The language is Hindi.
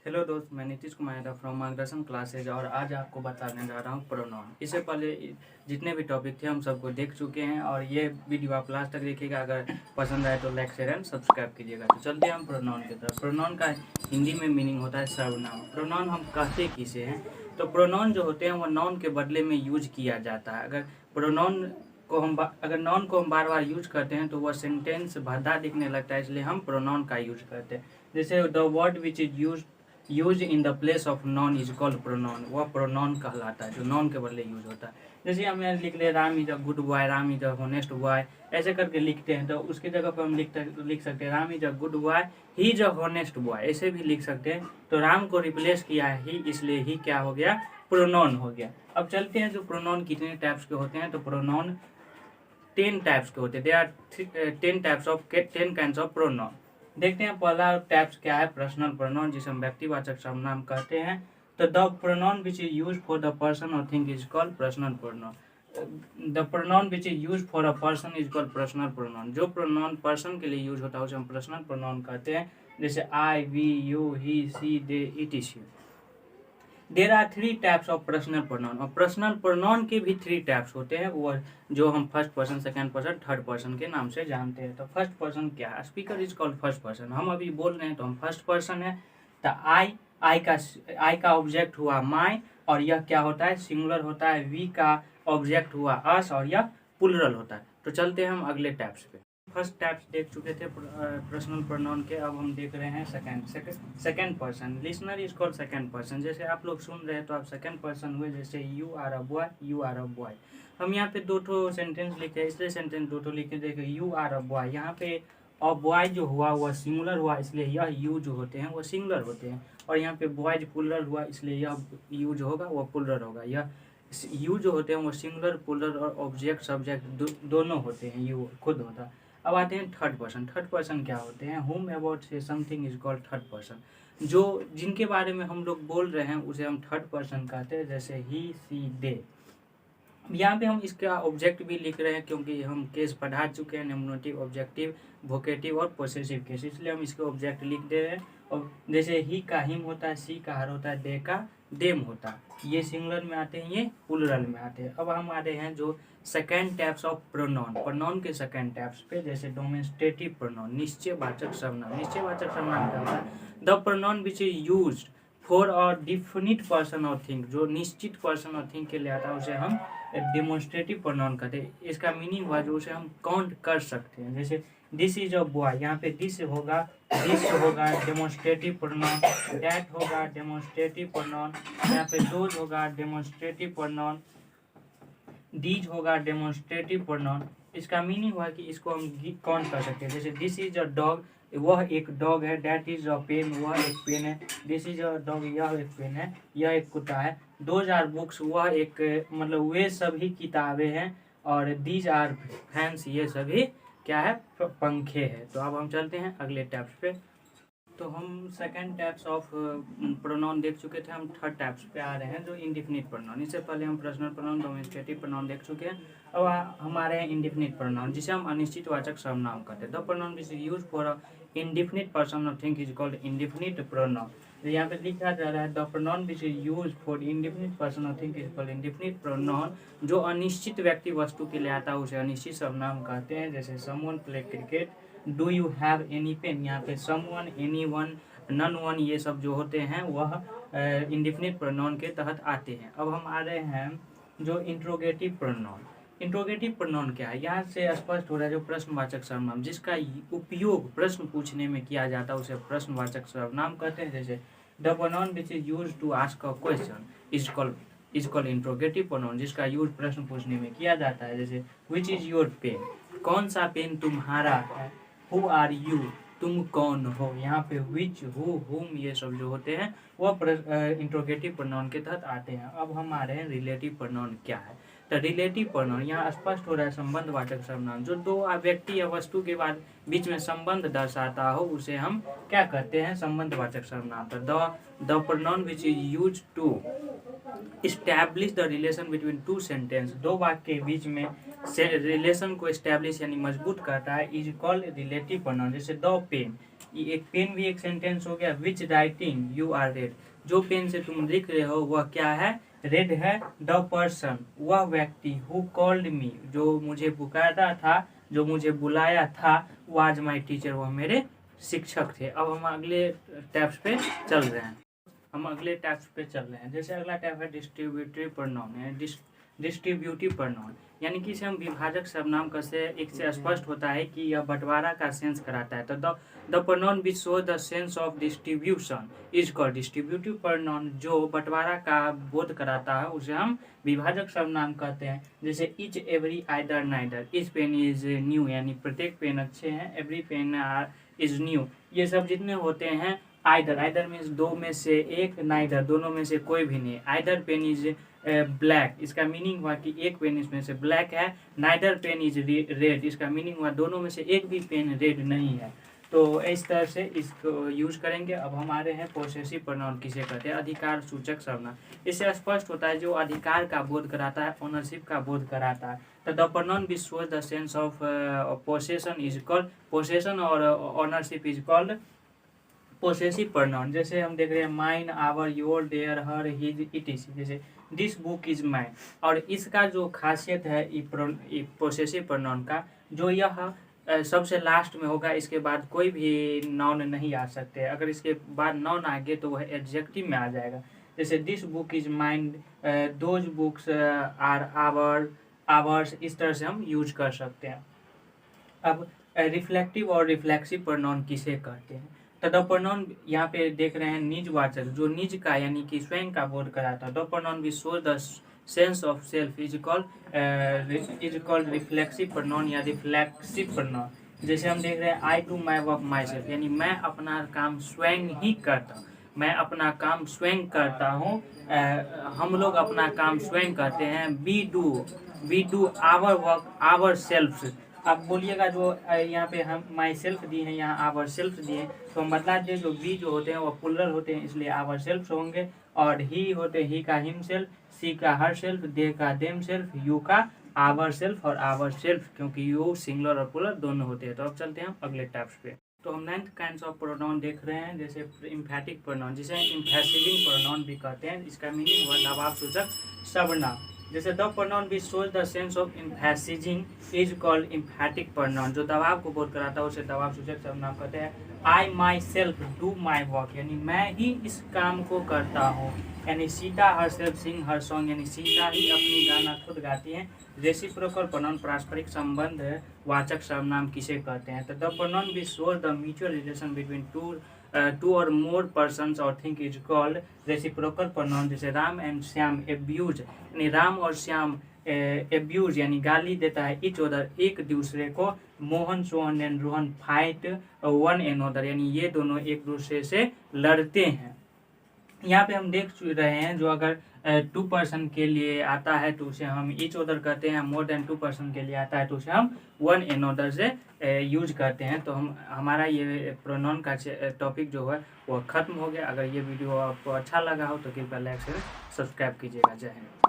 हेलो दोस्त, मैं नीतीश कुमार फ्रॉम मार्गदर्शन क्लासेज और आज आपको बताने जा रहा हूँ प्रोनाउन। इससे पहले जितने भी टॉपिक थे हम सबको देख चुके हैं और ये वीडियो आप लास्ट तक देखिएगा। अगर पसंद आए तो लाइक शेयर एंड सब्सक्राइब कीजिएगा। तो चलते हैं हम प्रोनाउन की तरफ। प्रोनाउन का हिंदी में मीनिंग होता है सर्वनाम। प्रोनाउन हम कहते किसे हैं? तो प्रोनाउन जो होते हैं वो नाउन के बदले में यूज किया जाता है। अगर नाउन को हम बार बार यूज करते हैं तो वह सेंटेंस भद्दा दिखने लगता है, इसलिए हम प्रोनाउन का यूज करते हैं। जैसे the word which is use in the place of non is called pronoun. वह प्रोनाउन कहलाता है जो नॉन के बदले यूज होता है। जैसे हम यहाँ लिख ले Ram is a good boy, Ram is a honest boy, ऐसे करके लिखते हैं तो उसकी जगह पर हम लिख सकते हैं Ram is a good boy, he is a honest boy, ऐसे भी लिख सकते हैं। तो राम को रिप्लेस किया है ही, इसलिए ही क्या हो गया? प्रोनाउन हो गया। अब चलते हैं जो प्रोनाउन कितने टाइप्स के होते हैं। तो प्रोनाउन 10 टाइप्स के होते हैं। There are 10 kinds of pronoun. देखते हैं पहला टाइप्स क्या है, पर्सनल प्रोनाउन, जिसे हम व्यक्तिवाचक सर्वनाम कहते हैं। तो the pronoun which is use for the person और thing is called personal pronoun. The pronoun which is use for a person is called personal pronoun. जो प्रोनाउन पर्सन के लिए यूज होता है उसे हम पर्सनल प्रोनाउन कहते हैं। जैसे I, we, you, he, she, they, it is you. There are 3 types of personal pronoun. और पर्सनल प्रोनाउन के भी 3 टाइप्स होते हैं, वो जो हम first person, second person, third person के नाम से जानते हैं। तो फर्स्ट पर्सन क्या है? Speaker is called first person. हम अभी बोल रहे हैं तो हम फर्स्ट पर्सन है। तो आई का ऑब्जेक्ट हुआ माई, और यह क्या होता है? सिंगुलर होता है। वी का ऑब्जेक्ट हुआ अस, और यह प्लुरल होता है। तो चलते हैं हम अगले टाइप्स पे। फर्स्ट टाइप्स देख चुके थे पर्सनल प्रोनाउन के। अब हम देख रहे हैं second person. Listener is called second person. जैसे आप लोग सुन रहे हैं तो आप सेकंड पर्सन हुए। जैसे you are a boy, you are a boy. हम यहाँ पे 2 सेंटेंस लिखे हैं, इसलिए सेंटेंस 2 लिखे। देखिए यू आर अ बॉय, यहाँ पे और बॉय जो हुआ वह सिंगुलर हुआ, इसलिए यह यू जो होते हैं वो सिंगुलर होते हैं। और यहाँ पे बॉयज प्लुरल हुआ, इसलिए यह यू जो होगा वह प्लुरल होगा। यह यू जो होते हैं वो सिंगुलर, प्लुरल और ऑब्जेक्ट सब्जेक्ट दोनों होते हैं। यू खुद होता है। अब आते हैं थर्ड पर्सन। थर्ड पर्सन क्या होते हैं? हुम अबाउट से something is called third person. जो जिनके बारे में हम लोग बोल रहे हैं उसे हम थर्ड पर्सन कहते हैं। जैसे ही, सी, दे। यहाँ पे हम इसका ऑब्जेक्ट भी लिख रहे हैं क्योंकि हम केस पढ़ा चुके हैं, नॉमिनेटिव, ऑब्जेक्टिव, वोकेटिव और पोसेसिव केस, इसलिए हम इसके ऑब्जेक्ट लिख दे रहे हैं। और जैसे ही का हिम होता है, सी का हर होता है, दे का देम होता है। ये सिंगुलर में आते हैं, ये प्लुरल में आते हैं। अब हम आ रहे हैं जो second types of pronoun. Pronoun के सेकेंड टाइप्स पे, जैसे डेमोन्स्ट्रेटिव प्रोनाउन, निश्चयवाचक सर्वनाम। निश्चयवाचक सर्वनाम क्या होता है? The pronoun which is used for a definite person और थिंग। जो निश्चित पर्सन और थिंग के लिए आता है उसे हम डेमोन्स्ट्रेटिव प्रोनाउन कहते हैं। इसका मीनिंग हुआ जो उसे हम काउंट कर सकते हैं। जैसे दिस इज अ बॉय, यहाँ पे दिस होगा डेमोन्स्ट्रेटिव प्रोनाउन। दैट होगा डेमोन्स्ट्रेटिव प्रोनाउन। यहाँ पे दोज होगा डेमोन्स्ट्रेटिव प्रोनाउन। दीज होगा डेमोन्स्ट्रेटिव प्रोनाउन। इसका मीनिंग हुआ कि इसको हम काउंट कर सकते हैं। जैसे दिस इज अ डॉग, वह एक डॉग है। दैट इज अ पेन, वह एक पेन है। दिस इज अ डॉग, यह एक पेन है, यह एक कुत्ता है। दोज आर बुक्स, वह एक मतलब वे सभी किताबें हैं। और दीज आर फैंस, ये सभी क्या है? पंखे है। तो अब हम चलते हैं अगले टाइप्स पे। तो हम सेकंड टाइप्स ऑफ प्रोनाउन देख चुके थे। हम थर्ड टाइप्स पे आ रहे हैं जो इंडिफिनिट प्रोनाउन। इससे पहले हम पर्सनल प्रोनाउन, डोमेस्टिकेटिव प्रोनाउन देख चुके हैं। अब हमारे हैं इंडिफिनिट प्रोनाउन, जिसे हम अनिश्चितवाचक सर्वनाम कहते हैं। The pronoun which is used for a indefinite person और thing is called indefinite pronoun. यहाँ पे लिखा जा रहा है the pronoun which is used for indefinite person और thing is called indefinite pronoun. जो अनिश्चित व्यक्ति वस्तु के लिए आता है उसे अनिश्चित सर्वनाम कहते हैं। जैसे someone play cricket, do you have any pen. यहाँ पे someone, any one, none one, ये सब जो होते हैं वह इंडिफिनिट प्रोनाउन के तहत आते हैं। अब हम आ रहे हैं जो इंट्रोगेटिव प्रोनाउन। इंट्रोगेटिव प्रोनाउन क्या है? यहाँ से स्पष्ट हो रहा है जो प्रश्नवाचक सर्वनाम जिसका उपयोग प्रश्न पूछने में किया जाता है उसे प्रश्नवाचक सर्वनाम कहते हैं। जैसे the pronoun which is used to ask a question is called interrogative pronoun, जिसका यूज प्रश्न पूछने में किया जाता है। जैसे विच इज योर पेन, कौन सा पेन तुम्हारा है। हु आर यू, तुम कौन हो। यहाँ पे विच, हु, हुम, ये सब जो होते हैं वह इंट्रोगेटिव प्रोनाउन के तहत आते हैं। अब हम आ रहे हैं रिलेटिव प्रोनाउन क्या है। तो रिलेटिव प्रोनाउन यहाँ स्पष्ट हो रहा है संबंधवाचक सर्वनाम। जो दो व्यक्ति या वस्तु के बाद बीच में संबंध दर्शाता हो उसे हम क्या कहते हैं? संबंधवाचक सर्वनाम। तो the pronoun which is used to establish the relation between two sentence. दो वाक्य के बीच में रिलेशन को एस्टेब्लिश यानी मजबूत करता है, इज कॉल्ड रिलेटिव प्रोनाउन। जैसे द पेन, ये एक पेन भी एक सेंटेंस हो गया। विच राइटिंग यू आर रेड, जो पेन से तुम लिख रहे हो वह क्या है, रेड है। द पर्सन, वह व्यक्ति, हु कॉल्ड मी, जो मुझे पुकारा था, जो मुझे बुलाया था, वाज माई टीचर, वह मेरे शिक्षक थे। अब हम अगले टैब्स पे चल रहे हैं। जैसे अगला टैब है डिस्ट्रीब्यूटिव प्रोनाउन है। डिस्ट्रीब्यूटिव प्रोनाउन यानी कि इसे हम विभाजक सर्वनाम कहते हैं। एक से स्पष्ट होता है कि यह बंटवारा का सेंस कराता है। तो the pronoun which show the sense of distribution is called distributive pronoun. जो बंटवारा का बोध कराता है उसे हम विभाजक सर्वनाम कहते हैं। जैसे each, every, either, neither. Each pen is new यानी प्रत्येक पेन अच्छे हैं। एवरी पेन इज न्यू, ये सब जितने होते हैं। आइदर मीन्स दो में से एक, नाइदर दोनों में से कोई भी नहीं। आइदर पेन इज ब्लैक, इसका मीनिंग हुआ कि एक पेन इसमें से ब्लैक है। नाइदर पेन इज रेड, इसका मीनिंग हुआ दोनों में से एक भी पेन रेड नहीं है। तो इस तरह से इसको यूज करेंगे। अब हमारे हैं पोसेसिव प्रोनाउन किसे कहते हैं, अधिकार सूचक सर्वनाम। इससे स्पष्ट होता है जो अधिकार का बोध कराता है, ओनरशिप का बोध कराता है। तो the pronoun which shows the sense of possession is called possession और ownership is called possessive pronoun. जैसे हम देख रहे हैं mine, our, your, their, her, his, it is. जैसे दिस बुक इज माइन। और इसका जो खासियत है पोसेसिव प्रोनाउन का, जो यह सबसे लास्ट में होगा, इसके बाद कोई भी नाउन नहीं आ सकते। अगर इसके बाद नाउन आ गए तो वह एडजेक्टिव में आ जाएगा। जैसे this book is mine, those books are ours, इस तरह से हम यूज कर सकते हैं। अब रिफ्लेक्टिव और रिफ्लेक्सिव प्रोनाउन किसे कहते हैं। तो द प्रोनाउन यहाँ पे देख रहे हैं निजवाचक, जो निज का यानी कि स्वयं का बोध कराता है। The pronoun which show the sense of self is called reflexive pronoun या रिफ्लेक्सिव प्रोनाउन। जैसे हम देख रहे हैं I do my work my self, यानी मैं अपना काम स्वयं ही करता हूँ। मैं अपना काम स्वयं करता हूँ। हम लोग अपना काम स्वयं करते हैं। We do our work our self. अब बोलिएगा जो यहाँ पे हम माई सेल्फ दिए हैं, यहाँ आवर सेल्फ दिए हैं, तो हम बता दें जो वी जो होते हैं वो प्लुरल होते हैं, इसलिए आवर सेल्फ होंगे। और ही होते हैं, ही का हिम सेल्फ, सी का हर सेल्फ, दे का देम सेल्फ, यू का आवर सेल्फ और आवर सेल्फ, क्योंकि यू सिंगुलर और प्लुरल दोनों होते हैं। तो अब चलते हैं हम अगले टाइप्स पे। तो हम 9th काइंड्स ऑफ प्रोनाउन देख रहे हैं। जैसे एम्फैटिक प्रोनाउन, जिसे एम्फैसिजिंग प्रोनाउन भी कहते हैं। इसका मीनिंग हुआ दबाव सूचक सर्वनाम। जैसे the pronoun which shows the sense of emphasizing is called emphatic pronoun. जो दबाव को बोध कराता है उसे दबाव सूचक सर्वनाम कहते हैं। I myself do my work, यानी मैं ही इस काम को करता हूँ। यानी Sita herself sing her song, यानी सीता ही अपनी गाना खुद गाती हैं। रेसिप्रोकल प्रोनाउन पारस्परिक संबंध वाचक सर्वनाम किसे कहते हैं। तो the pronoun which shows the mutual relation between to और मोर पर्सन्स और thing is called reciprocal pronoun. जैसे राम एंड श्याम एब्यूज, यानी राम और श्याम एब्यूज यानी गाली देता है इच अदर, एक दूसरे को। Mohan, Sohan and Rohan fight one another, यानी ये दोनों एक दूसरे से लड़ते हैं। यहाँ पे हम देख रहे हैं जो अगर 2 पर्सन के लिए आता है तो उसे हम इच अदर कहते हैं। मोर देन 2 पर्सन के लिए आता है तो उसे हम वन एनोदर से यूज करते हैं। तो हमारा ये प्रोनाउन का टॉपिक जो है वो खत्म हो गया। अगर ये वीडियो आपको अच्छा लगा हो तो कृपया लाइक से सब्सक्राइब कीजिएगा। जय हिंद।